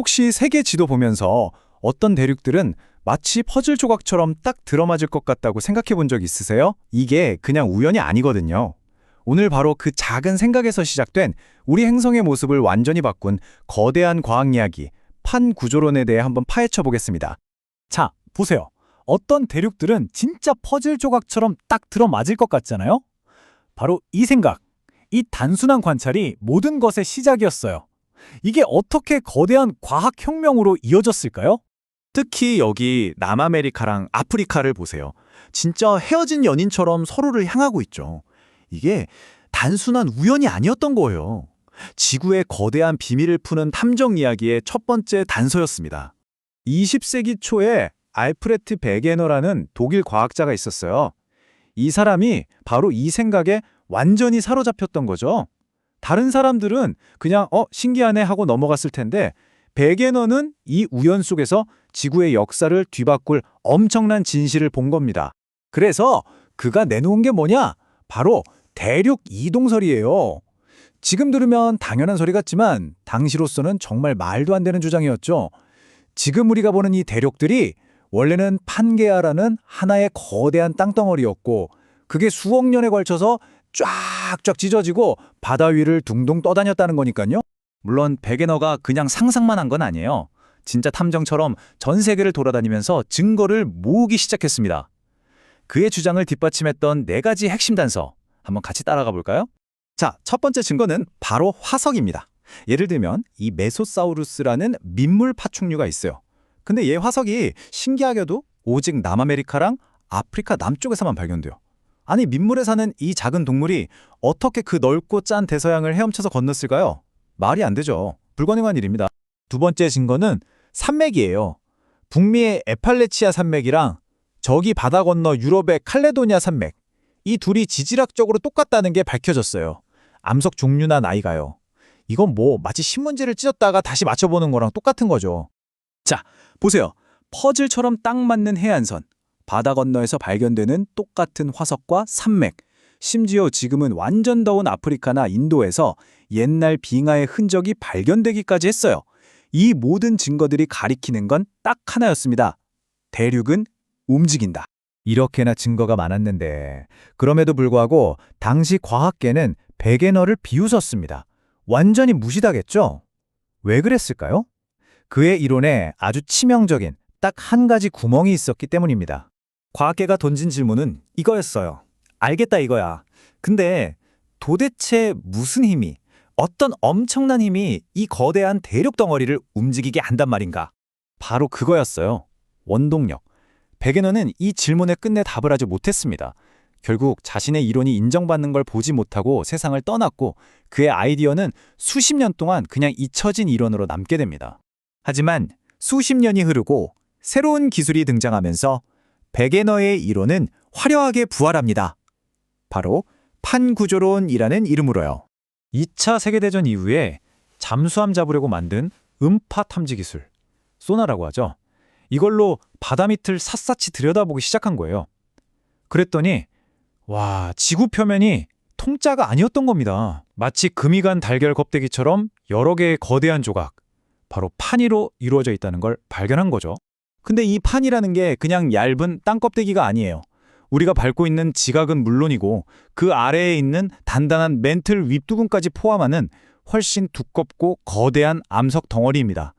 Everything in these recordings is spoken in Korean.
혹시 세계 지도 보면서 어떤 대륙들은 마치 퍼즐 조각처럼 딱 들어맞을 것 같다고 생각해 본 적 있으세요? 이게 그냥 우연이 아니거든요. 오늘 바로 그 작은 생각에서 시작된 우리 행성의 모습을 완전히 바꾼 거대한 과학 이야기, 판구조론에 대해 한번 파헤쳐 보겠습니다. 자, 보세요. 어떤 대륙들은 진짜 퍼즐 조각처럼 딱 들어맞을 것 같잖아요? 바로 이 생각, 이 단순한 관찰이 모든 것의 시작이었어요. 이게 어떻게 거대한 과학혁명으로 이어졌을까요? 특히 여기 남아메리카랑 아프리카를 보세요. 진짜 헤어진 연인처럼 서로를 향하고 있죠. 이게 단순한 우연이 아니었던 거예요. 지구의 거대한 비밀을 푸는 탐정 이야기의 첫 번째 단서였습니다. 20세기 초에 알프레트 베게너라는 독일 과학자가 있었어요. 이 사람이 바로 이 생각에 완전히 사로잡혔던 거죠. 다른 사람들은 그냥 신기하네 하고 넘어갔을 텐데 베게너는 이 우연 속에서 지구의 역사를 뒤바꿀 엄청난 진실을 본 겁니다. 그래서 그가 내놓은 게 뭐냐? 바로 대륙 이동설이에요. 지금 들으면 당연한 소리 같지만 당시로서는 정말 말도 안 되는 주장이었죠. 지금 우리가 보는 이 대륙들이 원래는 판게아라는 하나의 거대한 땅덩어리였고 그게 수억 년에 걸쳐서 쫙쫙 찢어지고 바다 위를 둥둥 떠다녔다는 거니까요. 물론 베게너가 그냥 상상만 한 건 아니에요. 진짜 탐정처럼 전 세계를 돌아다니면서 증거를 모으기 시작했습니다. 그의 주장을 뒷받침했던 4가지 핵심 단서, 한번 같이 따라가 볼까요? 자, 첫 번째 증거는 바로 화석입니다. 예를 들면 이 메소사우루스라는 민물 파충류가 있어요. 근데 얘 화석이 신기하게도 오직 남아메리카랑 아프리카 남쪽에서만 발견돼요. 아니, 민물에 사는 이 작은 동물이 어떻게 그 넓고 짠 대서양을 헤엄쳐서 건넜을까요? 말이 안 되죠. 불가능한 일입니다. 두 번째 증거는 산맥이에요. 북미의 에팔레치아 산맥이랑 저기 바다 건너 유럽의 칼레도니아 산맥. 이 둘이 지질학적으로 똑같다는 게 밝혀졌어요. 암석 종류나 나이가요. 이건 뭐 마치 신문지를 찢었다가 다시 맞춰보는 거랑 똑같은 거죠. 자, 보세요. 퍼즐처럼 딱 맞는 해안선. 바다 건너에서 발견되는 똑같은 화석과 산맥. 심지어 지금은 완전 더운 아프리카나 인도에서 옛날 빙하의 흔적이 발견되기까지 했어요. 이 모든 증거들이 가리키는 건 딱 하나였습니다. 대륙은 움직인다. 이렇게나 증거가 많았는데 그럼에도 불구하고 당시 과학계는 베게너를 비웃었습니다. 완전히 무시당했죠? 왜 그랬을까요? 그의 이론에 아주 치명적인 딱 한 가지 구멍이 있었기 때문입니다. 과학계가 던진 질문은 이거였어요. 알겠다 이거야. 근데 도대체 무슨 힘이, 어떤 엄청난 힘이 이 거대한 대륙 덩어리를 움직이게 한단 말인가? 바로 그거였어요. 원동력. 베게너는 이 질문에 끝내 답을 하지 못했습니다. 결국 자신의 이론이 인정받는 걸 보지 못하고 세상을 떠났고 그의 아이디어는 수십 년 동안 그냥 잊혀진 이론으로 남게 됩니다. 하지만 수십 년이 흐르고 새로운 기술이 등장하면서 베게너의 이론은 화려하게 부활합니다. 바로 판구조론이라는 이름으로요. 2차 세계대전 이후에 잠수함 잡으려고 만든 음파 탐지 기술, 소나라고 하죠. 이걸로 바다 밑을 샅샅이 들여다보기 시작한 거예요. 그랬더니 와, 지구 표면이 통짜가 아니었던 겁니다. 마치 금이 간 달걀 껍데기처럼 여러 개의 거대한 조각, 바로 판이로 이루어져 있다는 걸 발견한 거죠. 근데 이 판이라는 게 그냥 얇은 땅 껍데기가 아니에요. 우리가 밟고 있는 지각은 물론이고 그 아래에 있는 단단한 멘틀 윗부분까지 포함하는 훨씬 두껍고 거대한 암석 덩어리입니다.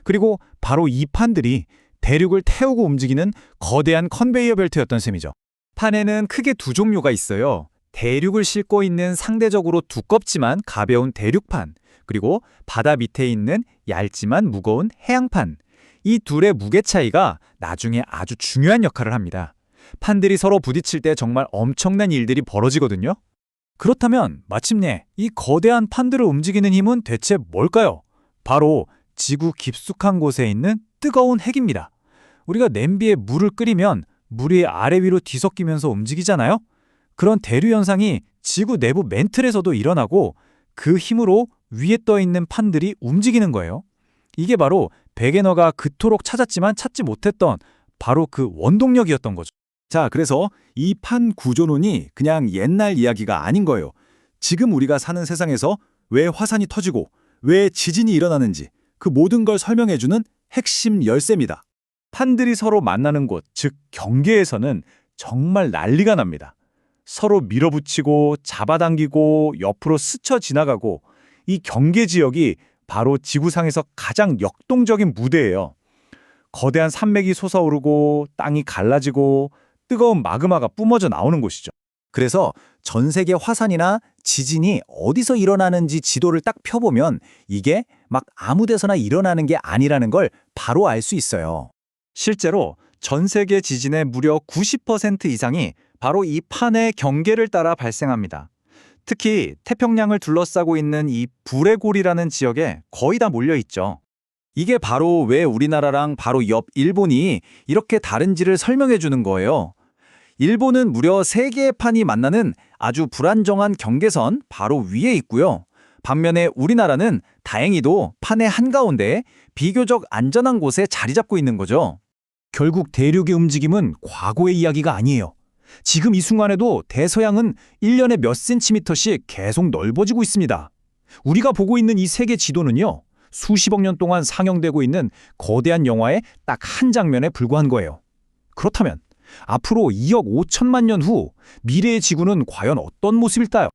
그리고 바로 이 판들이 대륙을 태우고 움직이는 거대한 컨베이어 벨트였던 셈이죠. 판에는 크게 두 종류가 있어요. 대륙을 싣고 있는 상대적으로 두껍지만 가벼운 대륙판, 그리고 바다 밑에 있는 얇지만 무거운 해양판. 이 둘의 무게 차이가 나중에 아주 중요한 역할을 합니다. 판들이 서로 부딪힐 때 정말 엄청난 일들이 벌어지거든요. 그렇다면 마침내 이 거대한 판들을 움직이는 힘은 대체 뭘까요? 바로 지구 깊숙한 곳에 있는 뜨거운 핵입니다. 우리가 냄비에 물을 끓이면 물이 아래 위로 뒤섞이면서 움직이잖아요? 그런 대류 현상이 지구 내부 멘틀에서도 일어나고 그 힘으로 위에 떠 있는 판들이 움직이는 거예요. 이게 바로 베게너가 그토록 찾았지만 찾지 못했던 바로 그 원동력이었던 거죠. 자, 그래서 이 판 구조론이 그냥 옛날 이야기가 아닌 거예요. 지금 우리가 사는 세상에서 왜 화산이 터지고 왜 지진이 일어나는지 그 모든 걸 설명해주는 핵심 열쇠입니다. 판들이 서로 만나는 곳, 즉 경계에서는 정말 난리가 납니다. 서로 밀어붙이고 잡아당기고 옆으로 스쳐 지나가고 이 경계 지역이 바로 지구상에서 가장 역동적인 무대예요. 거대한 산맥이 솟아오르고 땅이 갈라지고 뜨거운 마그마가 뿜어져 나오는 곳이죠. 그래서 전 세계 화산이나 지진이 어디서 일어나는지 지도를 딱 펴보면 이게 막 아무 데서나 일어나는 게 아니라는 걸 바로 알 수 있어요. 실제로 전 세계 지진의 무려 90% 이상이 바로 이 판의 경계를 따라 발생합니다. 특히 태평양을 둘러싸고 있는 이 불의 골이라는 지역에 거의 다 몰려 있죠. 이게 바로 왜 우리나라랑 바로 옆 일본이 이렇게 다른지를 설명해 주는 거예요. 일본은 무려 3개의 판이 만나는 아주 불안정한 경계선 바로 위에 있고요. 반면에 우리나라는 다행히도 판의 한가운데 비교적 안전한 곳에 자리 잡고 있는 거죠. 결국 대륙의 움직임은 과거의 이야기가 아니에요. 지금 이 순간에도 대서양은 1년에 몇 센티미터씩 계속 넓어지고 있습니다. 우리가 보고 있는 이 세계 지도는요, 수십억 년 동안 상영되고 있는 거대한 영화의 딱 한 장면에 불과한 거예요. 그렇다면 앞으로 2억 5천만 년 후 미래의 지구는 과연 어떤 모습일까요?